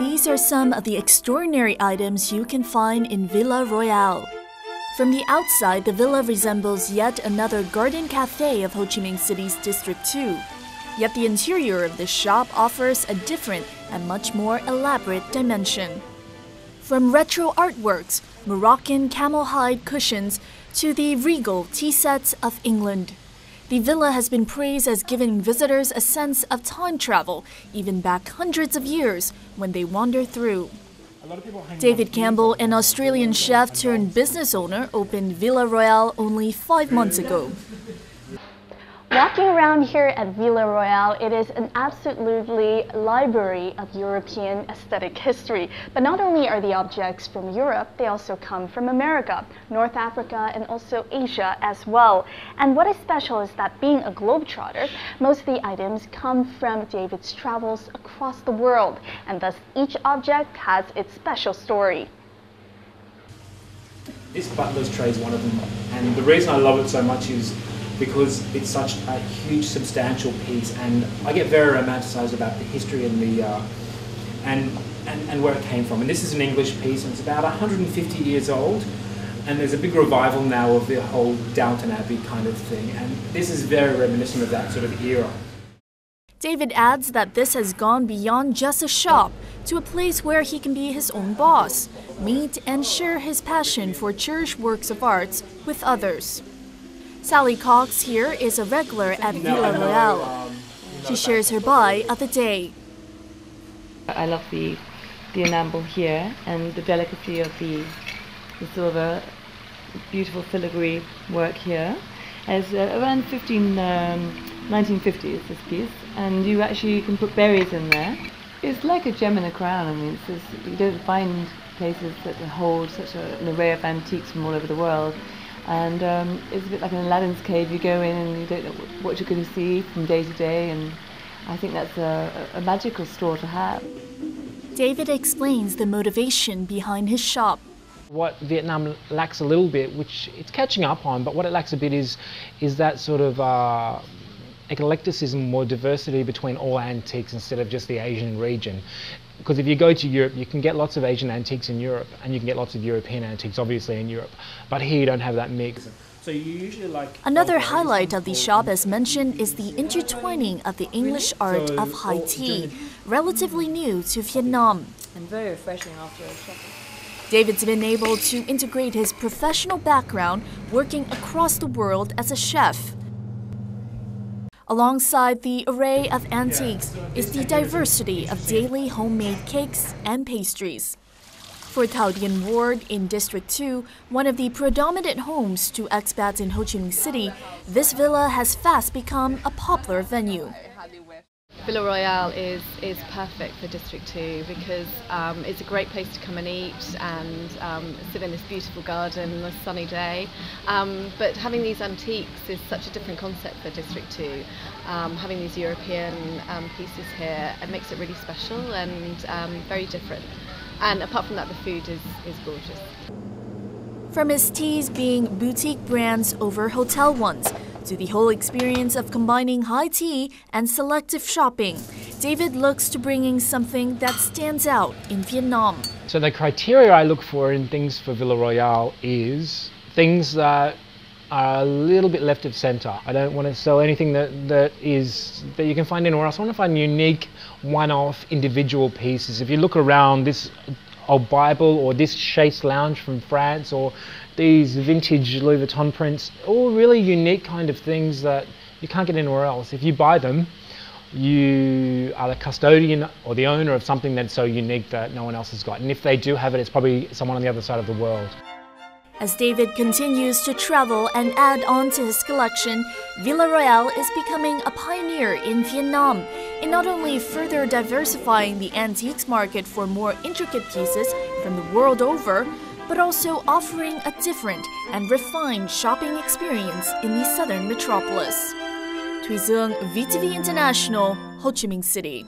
These are some of the extraordinary items you can find in Villa Royale. From the outside, the villa resembles yet another garden cafe of Ho Chi Minh City's District 2. Yet the interior of this shop offers a different and much more elaborate dimension. From retro artworks, Moroccan camel hide cushions, to the regal tea sets of England, the villa has been praised as giving visitors a sense of time travel, even back hundreds of years when they wander through. David Campbell, an Australian chef turned business owner, opened Villa Royale only 5 months ago. Walking around here at Villa Royale, it is an absolutely library of European aesthetic history. But not only are the objects from Europe, they also come from America, North Africa, and also Asia as well. And what is special is that being a globetrotter, most of the items come from David's travels across the world, and thus each object has its special story. This butler's tray is one of them, and the reason I love it so much is because it's such a huge, substantial piece, and I get very romanticised about the history and the and where it came from. And this is an English piece, and it's about 150 years old. And there's a big revival now of the whole Downton Abbey kind of thing, and this is very reminiscent of that sort of era. David adds that this has gone beyond just a shop to a place where he can be his own boss, meet and share his passion for cherished works of art with others. Sally Cox here is a regular at Villa Royale. She shares her buy of the day. I love the enamel here and the delicacy of the silver, beautiful filigree work here. It's around 1950s, this piece, and you can put berries in there. It's like a gem in a crown. I mean, you don't find places that hold such an array of antiques from all over the world. And it's a bit like an Aladdin's cave. You go in and you don't know what you're going to see from day to day, and I think that's a magical store to have. David explains the motivation behind his shop. What Vietnam lacks a little bit, which it's catching up on, but what it lacks a bit is that sort of eclecticism or diversity between all antiques instead of just the Asian region. Because if you go to Europe, you can get lots of Asian antiques in Europe, and you can get lots of European antiques, obviously, in Europe. But here you don't have that mix. So you usually like... Another highlight of the shop, as mentioned, is the intertwining of the English art of high tea, relatively new to Vietnam. And very refreshing after a shopping. David's been able to integrate his professional background working across the world as a chef. Alongside the array of antiques is the diversity of daily homemade cakes and pastries. For Thao Dien Ward in District 2, one of the predominant homes to expats in Ho Chi Minh City, this villa has fast become a popular venue. Villa Royale is perfect for District 2 because it's a great place to come and eat and sit in this beautiful garden on a sunny day. But having these antiques is such a different concept for District 2. Having these European pieces here, it makes it really special and very different. And apart from that, the food is gorgeous. From his teas being boutique brands over hotel ones, to the whole experience of combining high tea and selective shopping, David looks to bringing something that stands out in Vietnam. So the criteria I look for in things for Villa Royale is things that are a little bit left of centre. I don't want to sell anything that you can find anywhere else. I want to find unique, one-off, individual pieces. If you look around, this old Bible or this chaise lounge from France or these vintage Louis Vuitton prints, all really unique kind of things that you can't get anywhere else. If you buy them, you are the custodian or the owner of something that's so unique that no one else has got. And if they do have it, it's probably someone on the other side of the world. As David continues to travel and add on to his collection, Villa Royale is becoming a pioneer in Vietnam in not only further diversifying the antiques market for more intricate pieces from the world over, but also offering a different and refined shopping experience in the southern metropolis. Thuy Dương, VTV International, Ho Chi Minh City.